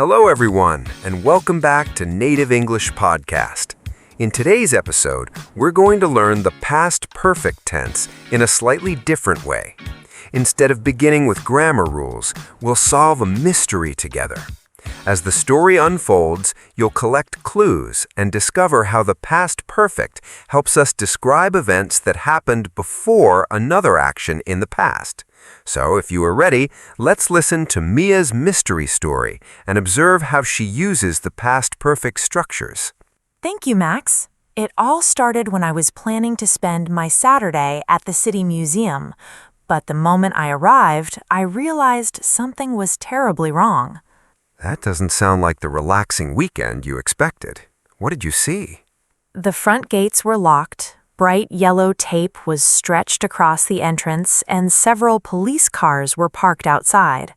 Hello, everyone, and welcome back to Native English Podcast. In today's episode, we're going to learn the past perfect tense in a slightly different way. Instead of beginning with grammar rules, we'll solve a mystery together. As the story unfolds, you'll collect clues and discover how the past perfect helps us describe events that happened before another action in the past. So, if you are ready, let's listen to Mia's mystery story and observe how she uses the past perfect structures. Thank you, Max. It all started when I was planning to spend my Saturday at the City Museum, but the moment I arrived, I realized something was terribly wrong. That doesn't sound like the relaxing weekend you expected. What did you see? The front gates were locked. Bright yellow tape was stretched across the entrance, and several police cars were parked outside.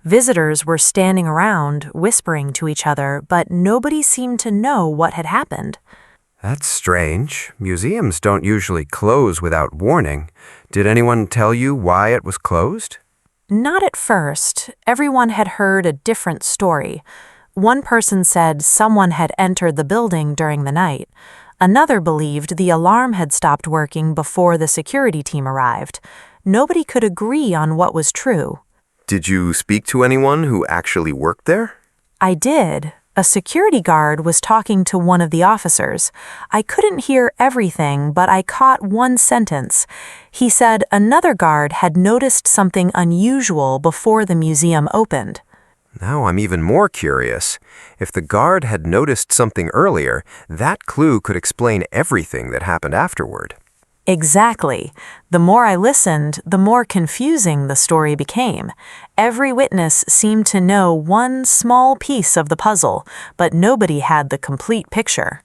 Visitors were standing around, whispering to each other, but nobody seemed to know what had happened. That's strange. Museums don't usually close without warning. Did anyone tell you why it was closed? Not at first. Everyone had heard a different story. One person said someone had entered the building during the night. Another believed the alarm had stopped working before the security team arrived. Nobody could agree on what was true. Did you speak to anyone who actually worked there? I did. A security guard was talking to one of the officers. I couldn't hear everything, but I caught one sentence. He said another guard had noticed something unusual before the museum opened. Now I'm even more curious. If the guard had noticed something earlier, that clue could explain everything that happened afterward. Exactly. The more I listened, the more confusing the story became. Every witness seemed to know one small piece of the puzzle, but nobody had the complete picture.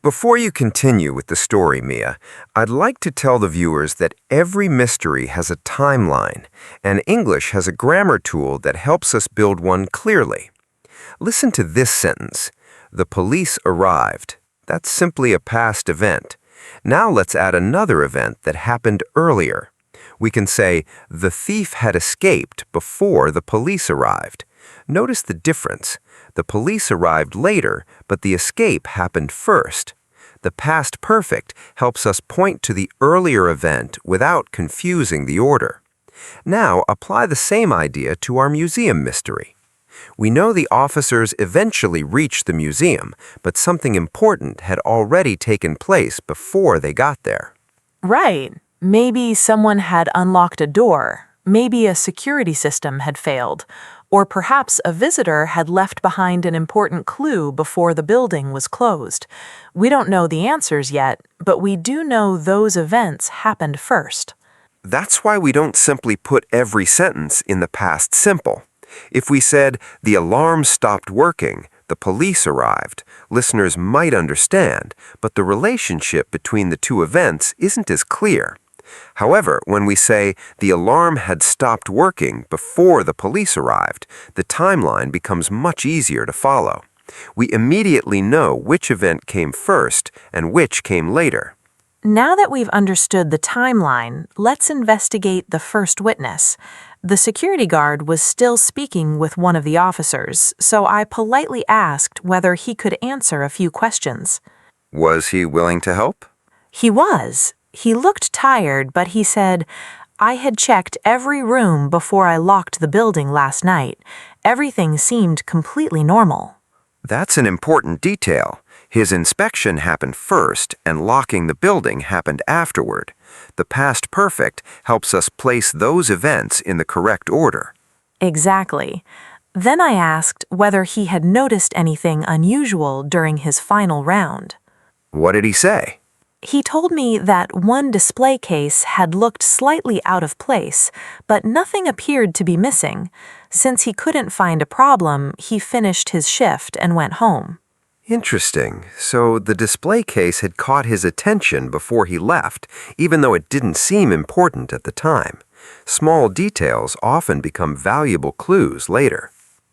Before you continue with the story, Mia, I'd like to tell the viewers that every mystery has a timeline, and English has a grammar tool that helps us build one clearly. Listen to this sentence. The police arrived. That's simply a past event. Now let's add another event that happened earlier. We can say, the thief had escaped before the police arrived. Notice the difference. The police arrived later, but the escape happened first. The past perfect helps us point to the earlier event without confusing the order. Now apply the same idea to our museum mystery. We know the officers eventually reached the museum, but something important had already taken place before they got there. Right. Maybe someone had unlocked a door. Maybe a security system had failed. Or perhaps a visitor had left behind an important clue before the building was closed. We don't know the answers yet, but we do know those events happened first. That's why we don't simply put every sentence in the past simple. If we said, the alarm stopped working, the police arrived, listeners might understand, but the relationship between the two events isn't as clear. However, when we say, the alarm had stopped working before the police arrived, the timeline becomes much easier to follow. We immediately know which event came first and which came later. Now that we've understood the timeline, let's investigate the first witness. The security guard was still speaking with one of the officers, so I politely asked whether he could answer a few questions. Was he willing to help? He was. He looked tired, but he said, I had checked every room before I locked the building last night. Everything seemed completely normal. That's an important detail. His inspection happened first, and locking the building happened afterward. The past perfect helps us place those events in the correct order. Exactly. Then I asked whether he had noticed anything unusual during his final round. What did he say? He told me that one display case had looked slightly out of place, but nothing appeared to be missing. Since he couldn't find a problem, he finished his shift and went home. Interesting. So the display case had caught his attention before he left, even though it didn't seem important at the time. Small details often become valuable clues later.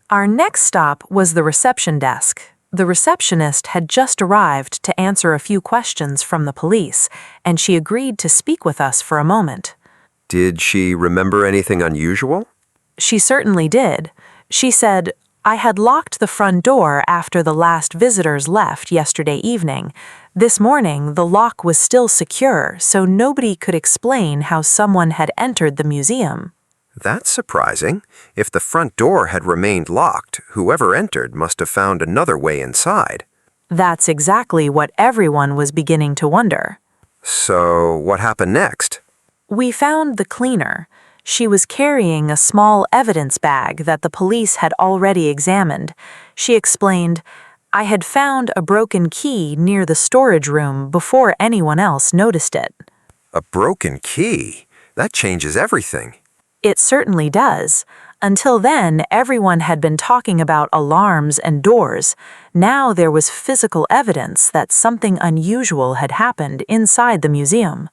Our next stop was the reception desk. The receptionist had just arrived to answer a few questions from the police, and she agreed to speak with us for a moment. Did she remember anything unusual? She certainly did. She said, I had locked the front door after the last visitors left yesterday evening. This morning, the lock was still secure, so nobody could explain how someone had entered the museum. That's surprising. If the front door had remained locked, whoever entered must have found another way inside. That's exactly what everyone was beginning to wonder. So, what happened next? We found the cleaner. She was carrying a small evidence bag that the police had already examined. She explained, "I had found a broken key near the storage room before anyone else noticed it." A broken key? That changes everything. It certainly does. Until then, everyone had been talking about alarms and doors. Now there was physical evidence that something unusual had happened inside the museum.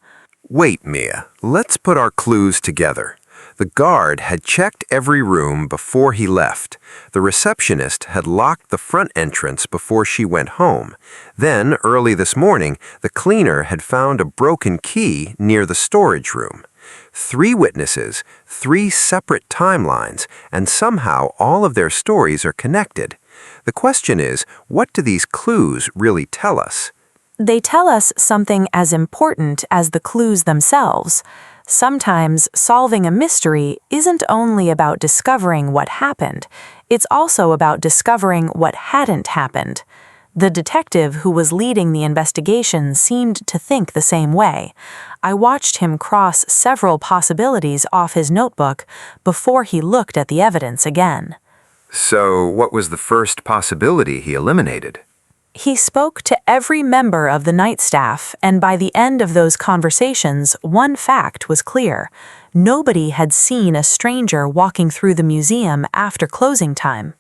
Wait, Mia. Let's put our clues together. The guard had checked every room before he left. The receptionist had locked the front entrance before she went home. Then, early this morning, the cleaner had found a broken key near the storage room. 3 witnesses, 3 separate timelines, and somehow all of their stories are connected. The question is, what do these clues really tell us? They tell us something as important as the clues themselves. Sometimes solving a mystery isn't only about discovering what happened, it's also about discovering what hadn't happened. The detective who was leading the investigation seemed to think the same way. I watched him cross several possibilities off his notebook before he looked at the evidence again. So, what was the first possibility he eliminated? He spoke to every member of the night staff, and by the end of those conversations, one fact was clear. Nobody had seen a stranger walking through the museum after closing time.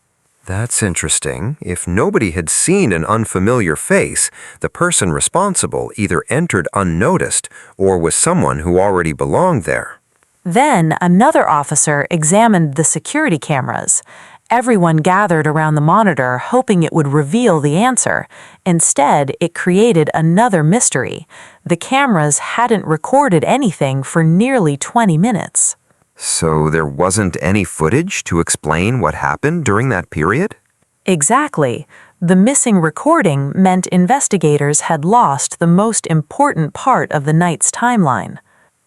That's interesting. If nobody had seen an unfamiliar face, the person responsible either entered unnoticed or was someone who already belonged there. Then another officer examined the security cameras. Everyone gathered around the monitor hoping it would reveal the answer. Instead, it created another mystery. The cameras hadn't recorded anything for nearly 20 minutes. So there wasn't any footage to explain what happened during that period? Exactly. The missing recording meant investigators had lost the most important part of the night's timeline.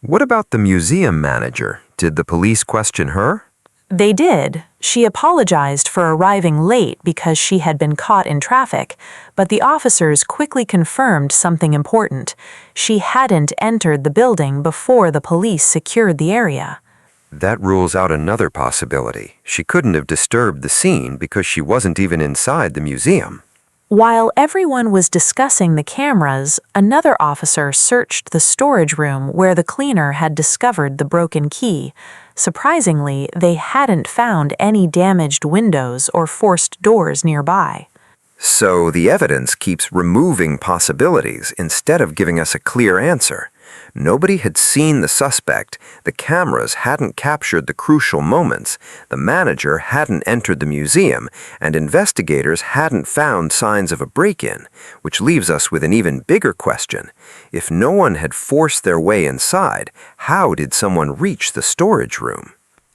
What about the museum manager? Did the police question her? They did. She apologized for arriving late because she had been caught in traffic, but the officers quickly confirmed something important. She hadn't entered the building before the police secured the area. That rules out another possibility. She couldn't have disturbed the scene because she wasn't even inside the museum. While everyone was discussing the cameras, another officer searched the storage room where the cleaner had discovered the broken key. Surprisingly, they hadn't found any damaged windows or forced doors nearby. So the evidence keeps removing possibilities instead of giving us a clear answer. Nobody had seen the suspect, the cameras hadn't captured the crucial moments, the manager hadn't entered the museum, and investigators hadn't found signs of a break-in, which leaves us with an even bigger question. If no one had forced their way inside, how did someone reach the storage room?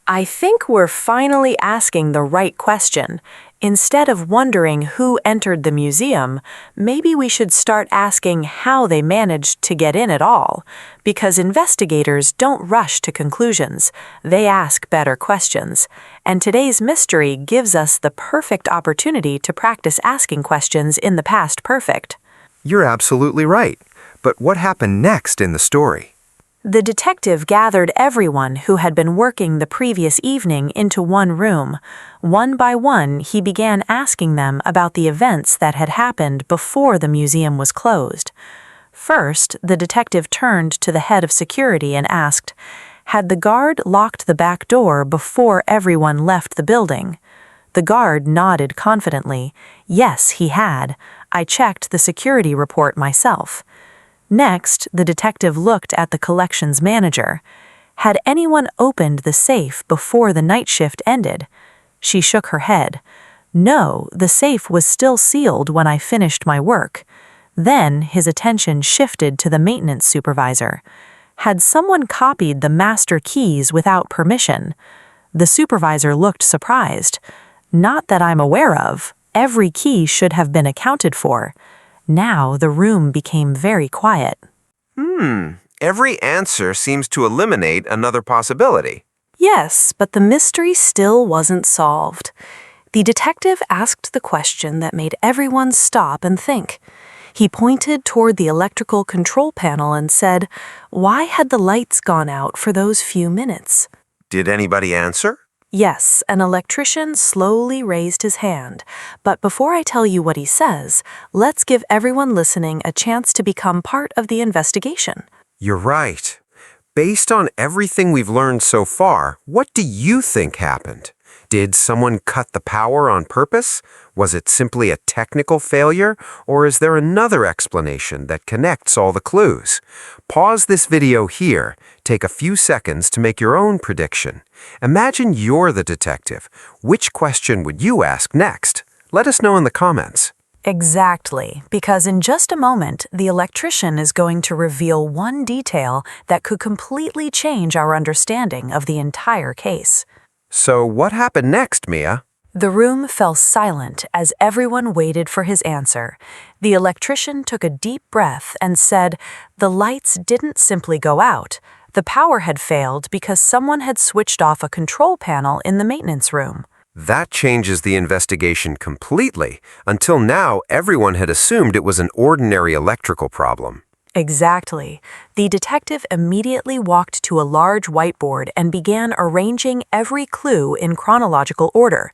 I think we're finally asking the right question. Instead of wondering who entered the museum, maybe we should start asking how they managed to get in at all. Because investigators don't rush to conclusions, they ask better questions. And today's mystery gives us the perfect opportunity to practice asking questions in the past perfect. You're absolutely right. But what happened next in the story? The detective gathered everyone who had been working the previous evening into one room. One by one, he began asking them about the events that had happened before the museum was closed. First, the detective turned to the head of security and asked, "Had the guard locked the back door before everyone left the building?" The guard nodded confidently. "Yes, he had. I checked the security report myself." Next, the detective looked at the collections manager. Had anyone opened the safe before the night shift ended? She shook her head. No, the safe was still sealed when I finished my work. Then his attention shifted to the maintenance supervisor. Had someone copied the master keys without permission? The supervisor looked surprised. Not that I'm aware of. Every key should have been accounted for. Now the room became very quiet. Every answer seems to eliminate another possibility. Yes, but the mystery still wasn't solved. The detective asked the question that made everyone stop and think. He pointed toward the electrical control panel and said, "Why had the lights gone out for those few minutes?" Did anybody answer? Yes, an electrician slowly raised his hand. But before I tell you what he says, let's give everyone listening a chance to become part of the investigation. You're right. Based on everything we've learned so far, what do you think happened? Did someone cut the power on purpose? Was it simply a technical failure? Or is there another explanation that connects all the clues? Pause this video here. Take a few seconds to make your own prediction. Imagine you're the detective. Which question would you ask next? Let us know in the comments. Exactly, because in just a moment, the electrician is going to reveal one detail that could completely change our understanding of the entire case. So what happened next, Mia? The room fell silent as everyone waited for his answer. The electrician took a deep breath and said, "The lights didn't simply go out. The power had failed because someone had switched off a control panel in the maintenance room." That changes the investigation completely. Until now, everyone had assumed it was an ordinary electrical problem. Exactly. The detective immediately walked to a large whiteboard and began arranging every clue in chronological order.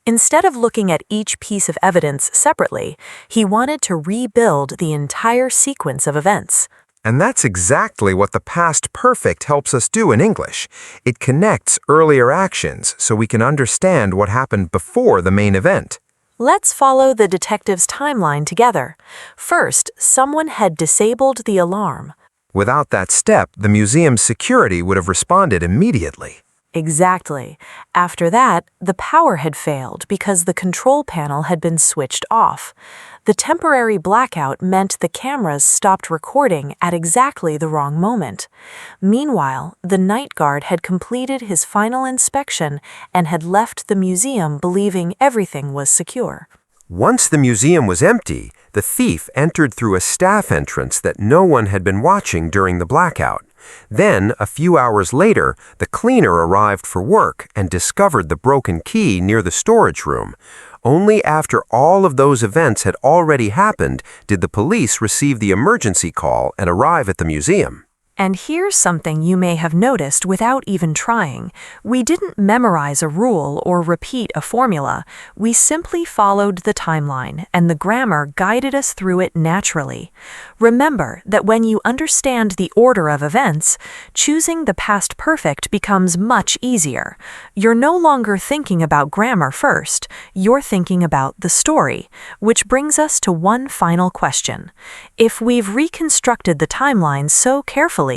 Instead of looking at each piece of evidence separately, he wanted to rebuild the entire sequence of events. And that's exactly what the past perfect helps us do in English. It connects earlier actions so we can understand what happened before the main event. Let's follow the detective's timeline together. First, someone had disabled the alarm. Without that step, the museum's security would have responded immediately. Exactly. After that, the power had failed because the control panel had been switched off. The temporary blackout meant the cameras stopped recording at exactly the wrong moment. Meanwhile, the night guard had completed his final inspection and had left the museum believing everything was secure. Once the museum was empty, the thief entered through a staff entrance that no one had been watching during the blackout. Then, a few hours later, the cleaner arrived for work and discovered the broken key near the storage room. Only after all of those events had already happened did the police receive the emergency call and arrive at the museum. And here's something you may have noticed without even trying. We didn't memorize a rule or repeat a formula. We simply followed the timeline, and the grammar guided us through it naturally. Remember that when you understand the order of events, choosing the past perfect becomes much easier. You're no longer thinking about grammar first, you're thinking about the story, which brings us to one final question. If we've reconstructed the timeline so carefully,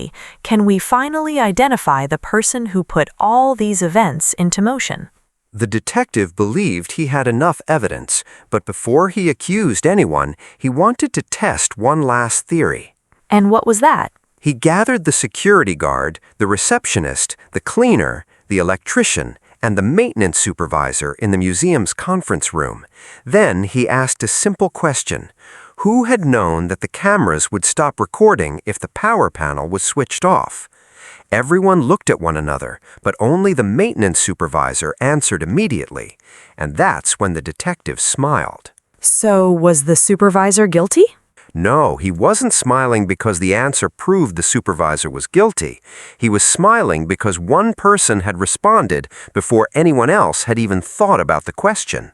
can we finally identify the person who put all these events into motion? The detective believed he had enough evidence, but before he accused anyone, he wanted to test one last theory. And what was that? He gathered the security guard, the receptionist, the cleaner, the electrician, and the maintenance supervisor in the museum's conference room. Then he asked a simple question. Who had known that the cameras would stop recording if the power panel was switched off? Everyone looked at one another, but only the maintenance supervisor answered immediately. And that's when the detective smiled. So, was the supervisor guilty? No, he wasn't smiling because the answer proved the supervisor was guilty. He was smiling because one person had responded before anyone else had even thought about the question.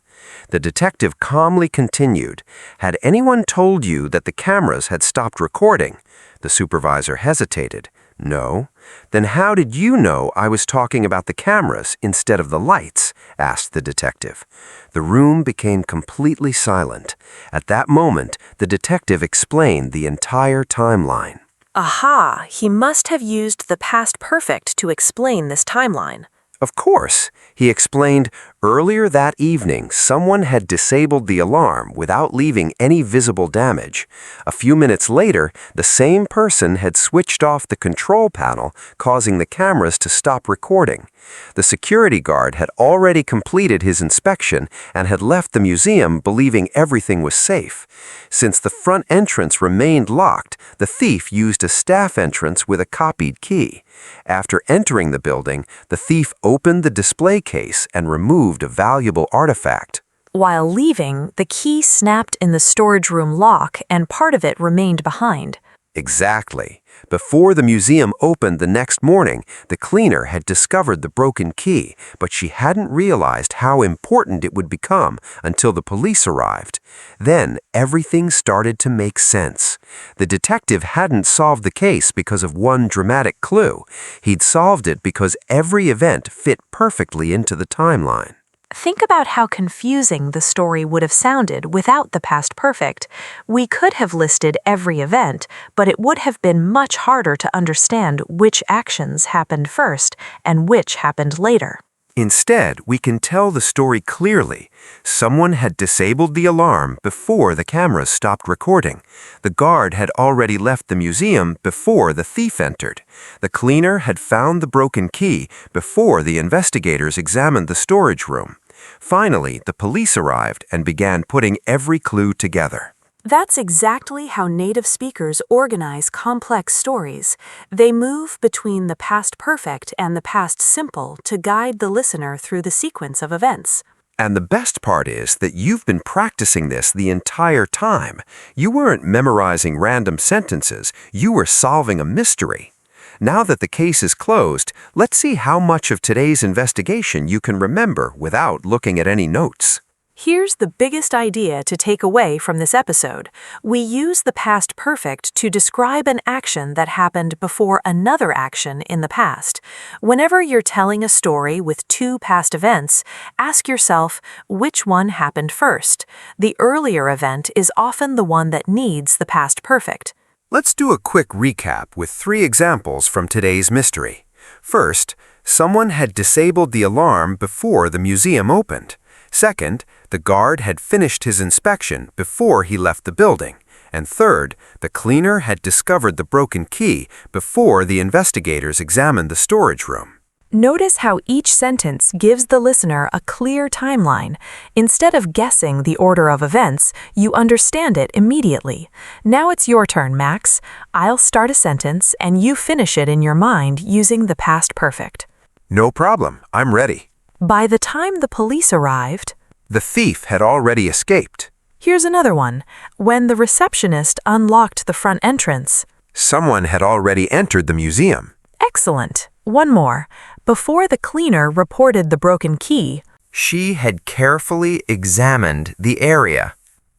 The detective calmly continued, "Had anyone told you that the cameras had stopped recording?" The supervisor hesitated. "No." "Then how did you know I was talking about the cameras instead of the lights?" asked the detective. The room became completely silent. At that moment, the detective explained the entire timeline. Aha! He must have used the past perfect to explain this timeline. Of course, he explained, Earlier that evening, someone had disabled the alarm without leaving any visible damage. A few minutes later, the same person had switched off the control panel, causing the cameras to stop recording. The security guard had already completed his inspection and had left the museum believing everything was safe. Since the front entrance remained locked, the thief used a staff entrance with a copied key. After entering the building, the thief opened the display case and removed a valuable artifact. While leaving, the key snapped in the storage room lock and part of it remained behind. Exactly. Before the museum opened the next morning, the cleaner had discovered the broken key, but she hadn't realized how important it would become until the police arrived. Then everything started to make sense. The detective hadn't solved the case because of one dramatic clue. He'd solved it because every event fit perfectly into the timeline. Think about how confusing the story would have sounded without the past perfect. We could have listed every event, but it would have been much harder to understand which actions happened first and which happened later. Instead, we can tell the story clearly. Someone had disabled the alarm before the cameras stopped recording. The guard had already left the museum before the thief entered. The cleaner had found the broken key before the investigators examined the storage room. Finally, the police arrived and began putting every clue together. That's exactly how native speakers organize complex stories. They move between the past perfect and the past simple to guide the listener through the sequence of events. And the best part is that you've been practicing this the entire time. You weren't memorizing random sentences, you were solving a mystery. Now that the case is closed, let's see how much of today's investigation you can remember without looking at any notes. Here's the biggest idea to take away from this episode. We use the past perfect to describe an action that happened before another action in the past. Whenever you're telling a story with two past events, ask yourself which one happened first. The earlier event is often the one that needs the past perfect. Let's do a quick recap with 3 examples from today's mystery. First, someone had disabled the alarm before the museum opened. Second, the guard had finished his inspection before he left the building. And third, the cleaner had discovered the broken key before the investigators examined the storage room. Notice how each sentence gives the listener a clear timeline. Instead of guessing the order of events, you understand it immediately. Now it's your turn, Max. I'll start a sentence and you finish it in your mind using the past perfect. No problem, I'm ready. By the time the police arrived, the thief had already escaped. Here's another one. When the receptionist unlocked the front entrance, someone had already entered the museum. Excellent. One more. Before the cleaner reported the broken key, she had carefully examined the area.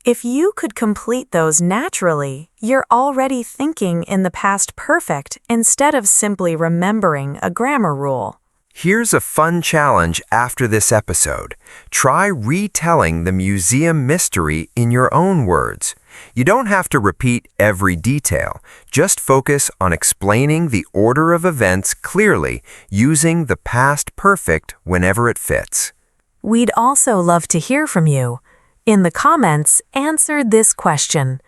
If you could complete those naturally, you're already thinking in the past perfect instead of simply remembering a grammar rule. Here's a fun challenge after this episode. Try retelling the museum mystery in your own words. You don't have to repeat every detail. Just focus on explaining the order of events clearly using the past perfect whenever it fits. We'd also love to hear from you. In the comments, answer this question.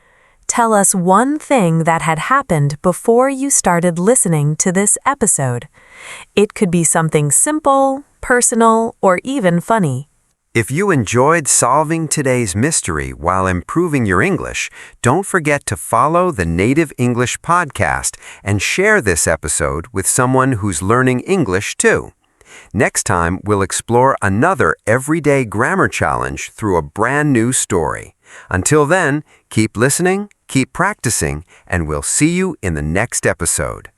Tell us one thing that had happened before you started listening to this episode. It could be something simple, personal, or even funny. If you enjoyed solving today's mystery while improving your English, don't forget to follow the Native English podcast and share this episode with someone who's learning English too. Next time, we'll explore another everyday grammar challenge through a brand new story. Until then, keep listening, keep practicing, and we'll see you in the next episode.